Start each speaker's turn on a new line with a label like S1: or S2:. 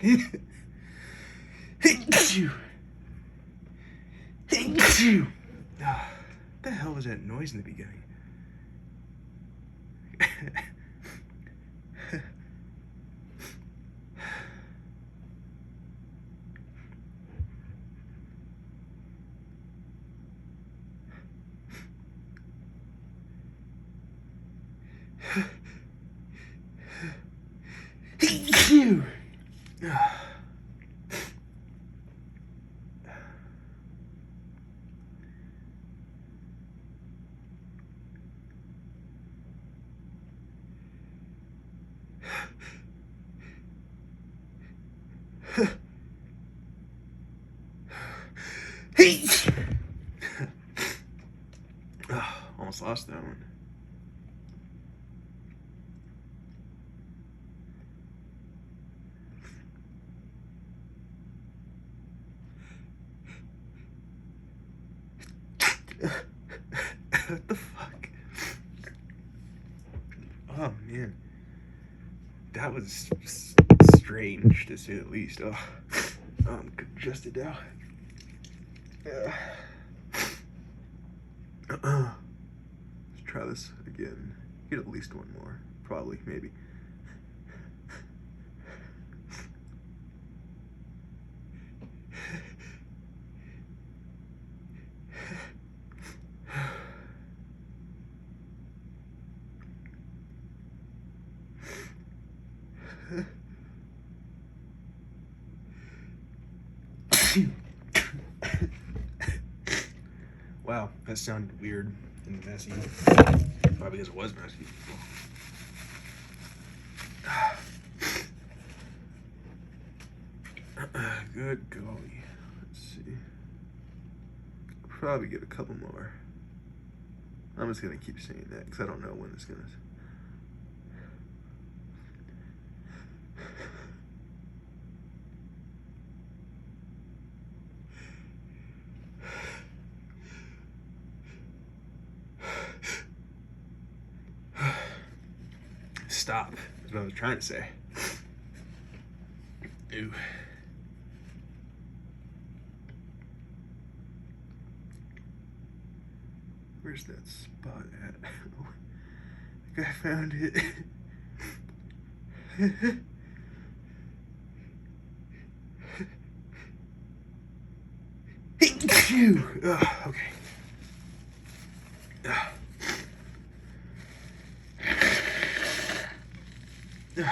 S1: What the hell was that noise in the beginning? Almost lost that one. What the fuck? Oh man, that was strange to say the least. Oh, I'm congested now. Let's try this again. Get at least one more, probably, maybe. Wow, that sounded weird and messy. Probably because it was messy. Good golly. Let's see. Probably get a couple more. I'm just gonna keep saying that because I don't know when it's gonna. Stop, is what I was trying to say. Ew. Where's that spot at? I think I found it. Okay. Ugh.